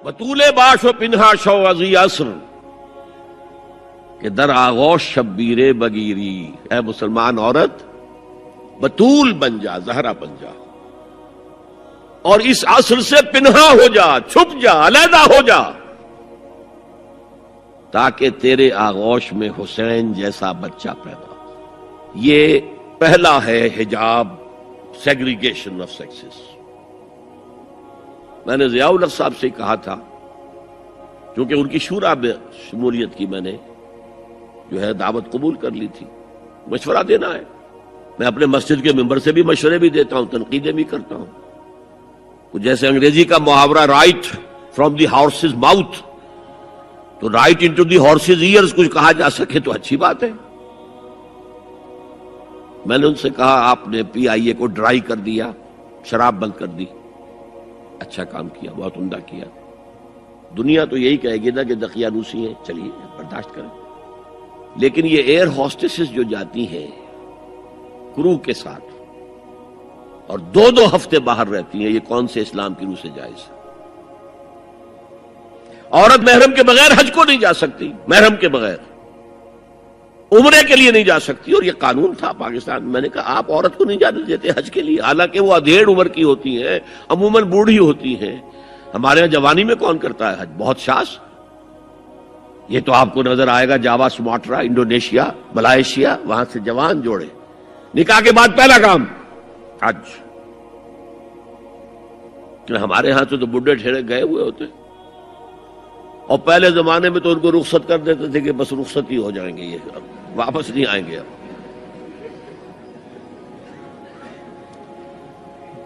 بطول باش و پنہا شو ازی عصر کہ در آغوش شبیر بگیری، اے مسلمان عورت بطول بن جا، زہرا بن جا، اور اس عصر سے پنہا ہو جا، چھپ جا، علیحدہ ہو جا، تاکہ تیرے آغوش میں حسین جیسا بچہ پیدا ہو۔ یہ پہلا ہے حجاب، سیگریگیشن آف سیکسز۔ میں نے ضیاء الحق صاحب سے کہا تھا، کیونکہ ان کی شورا میں شمولیت کی میں نے جو ہے دعوت قبول کر لی تھی، مشورہ دینا ہے۔ میں اپنے مسجد کے ممبر سے بھی مشورے بھی دیتا ہوں، تنقیدیں بھی کرتا ہوں۔ جیسے انگریزی کا محاورہ right from the horse's mouth, تو right into the horse's ears کچھ کہا جا سکے تو اچھی بات ہے۔ میں نے ان سے کہا آپ نے پی آئی اے کو ڈرائی کر دیا، شراب بند کر دی، اچھا کام کیا، بہت عمدہ کیا۔ دنیا تو یہی کہے گی نا کہ دقیانوسی ہیں، چلیے برداشت کریں، لیکن یہ ایئر ہوسٹسز جو جاتی ہیں کرو کے ساتھ اور دو دو ہفتے باہر رہتی ہیں، یہ کون سے اسلام کی روح سے جائز ہے؟ عورت محرم کے بغیر حج کو نہیں جا سکتی، محرم کے بغیر عمرے کے لیے نہیں جا سکتی، اور یہ قانون تھا پاکستان۔ میں نے کہا آپ عورت کو نہیں جانے دیتے حج کے لیے، حالانکہ وہ ادھیڑ عمر کی ہوتی ہیں، عموماً بوڑھی ہوتی ہیں۔ ہمارے یہاں جوانی میں کون کرتا ہے حج؟ بہت شاذ۔ یہ تو آپ کو نظر آئے گا جاوا، سماٹرا، انڈونیشیا، ملائیشیا، وہاں سے جوان جوڑے نکاح کے بعد پہلا کام حج۔ ہمارے ہاں تو بڈھے ٹھیرے گئے ہوئے ہوتے، اور پہلے زمانے میں تو ان کو رخصت کر دیتے تھے کہ بس رخصت ہی ہو جائیں گے، یہ اب واپس نہیں آئیں گے۔ اب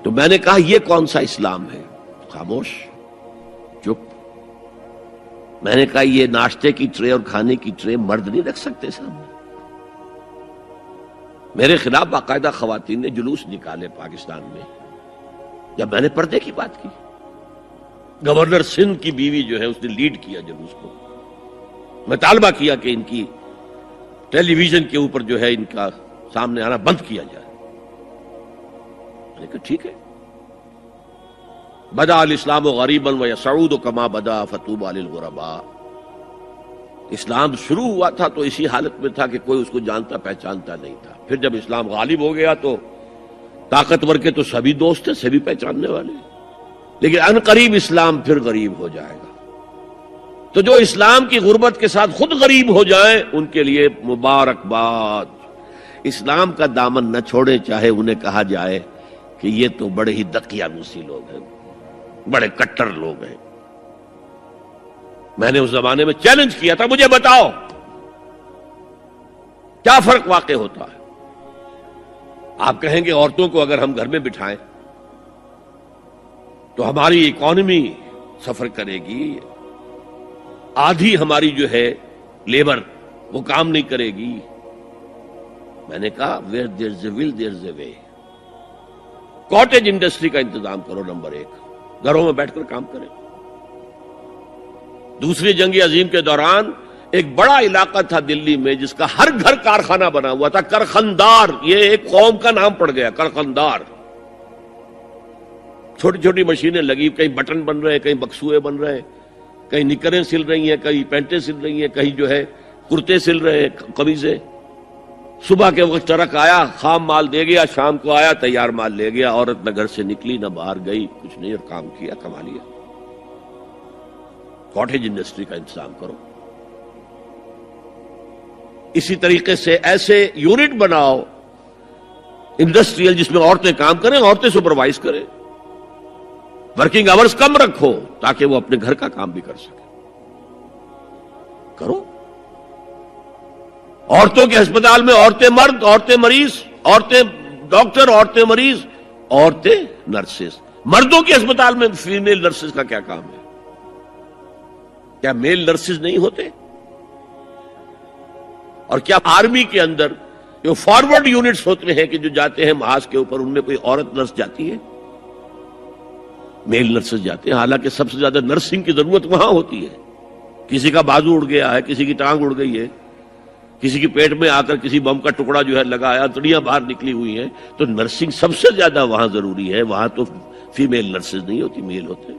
تو میں نے کہا یہ کون سا اسلام ہے؟ خاموش، چپ۔ میں نے کہا یہ ناشتے کی ٹرے اور کھانے کی ٹرے مرد نہیں رکھ سکتے سامنے۔ میرے خلاف باقاعدہ خواتین نے جلوس نکالے پاکستان میں جب میں نے پردے کی بات کی۔ گورنر سندھ کی بیوی جو ہے اس نے لیڈ کیا جلوس کو۔ میں طالبہ کیا کہ ان کی ٹیلی ویژن کے اوپر جو ہے ان کا سامنے آنا بند کیا جائے۔ میں نے کہا ٹھیک ہے۔ بدا الاسلام غریبا ویسعود کما بدا فتوبى للغرباء۔ اسلام شروع ہوا تھا تو اسی حالت میں تھا کہ کوئی اس کو جانتا پہچانتا نہیں تھا، پھر جب اسلام غالب ہو گیا تو طاقتور کے تو سبھی دوست ہیں، سبھی پہچاننے والے، لیکن ان قریب اسلام پھر غریب ہو جائے گا۔ تو جو اسلام کی غربت کے ساتھ خود غریب ہو جائیں ان کے لیے مبارکباد۔ اسلام کا دامن نہ چھوڑیں، چاہے انہیں کہا جائے کہ یہ تو بڑے ہی دقیانوسی لوگ ہیں، بڑے کٹر لوگ ہیں۔ میں نے اس زمانے میں چیلنج کیا تھا، مجھے بتاؤ کیا فرق واقع ہوتا ہے؟ آپ کہیں گے عورتوں کو اگر ہم گھر میں بٹھائیں تو ہماری اکانومی سفر کرے گی، آدھی ہماری جو ہے لیبر وہ کام نہیں کرے گی۔ میں نے کہا where there's a will there's a way۔ Cottage industry کا انتظام کرو، نمبر 1، گھروں میں بیٹھ کر کام کریں۔ دوسری جنگ عظیم کے دوران ایک بڑا علاقہ تھا دلی میں جس کا ہر گھر کارخانہ بنا ہوا تھا، کرخندار، یہ ایک قوم کا نام پڑ گیا، کرخندار۔ چھوٹی چھوٹی مشینیں لگی، کہیں بٹن بن رہے ہیں، کہیں بکسوئے بن رہے ہیں، کہیں نکریں سل رہی ہیں، کہیں پینٹیں سل رہی ہیں، کہیں جو ہے کرتے سل رہے ہیں، قمیضیں۔ صبح کے وقت ٹرک آیا، خام مال دے گیا، شام کو آیا، تیار مال لے گیا۔ عورت نہ گھر سے نکلی نہ باہر گئی، کچھ نہیں، اور کام کیا، کما لیا۔ کاٹیج انڈسٹری کا انتظام کرو۔ اسی طریقے سے ایسے یونٹ بناؤ انڈسٹریل جس میں عورتیں کام کریں، عورتیں سپروائز کریں، ورکنگ آورز کم رکھو تاکہ وہ اپنے گھر کا کام بھی کر سکیں۔ کرو۔ عورتوں کے ہسپتال میں عورتیں مرد، عورتیں مریض، عورتیں ڈاکٹر، عورتیں مریض، عورتیں نرسز۔ مردوں کے ہسپتال میں فیمیل نرسز کا کیا کام ہے؟ کیا میل نرسز نہیں ہوتے؟ اور کیا آرمی کے اندر جو فارورڈ یونٹس ہوتے ہیں کہ جو جاتے ہیں محاذ کے اوپر، ان میں کوئی عورت نرس جاتی ہے؟ میل نرسز جاتے ہیں، حالانکہ سب سے زیادہ نرسنگ کی ضرورت وہاں ہوتی ہے۔ کسی کا بازو اڑ گیا ہے، کسی کی ٹانگ اڑ گئی ہے، کسی کی پیٹ میں آ کر کسی بم کا ٹکڑا جو ہے لگا ہے، انتڑیاں باہر نکلی ہوئی ہیں، تو نرسنگ سب سے زیادہ وہاں ضروری ہے۔ وہاں تو فیمیل نرسز نہیں ہوتی، میل ہوتے ہیں۔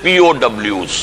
POWs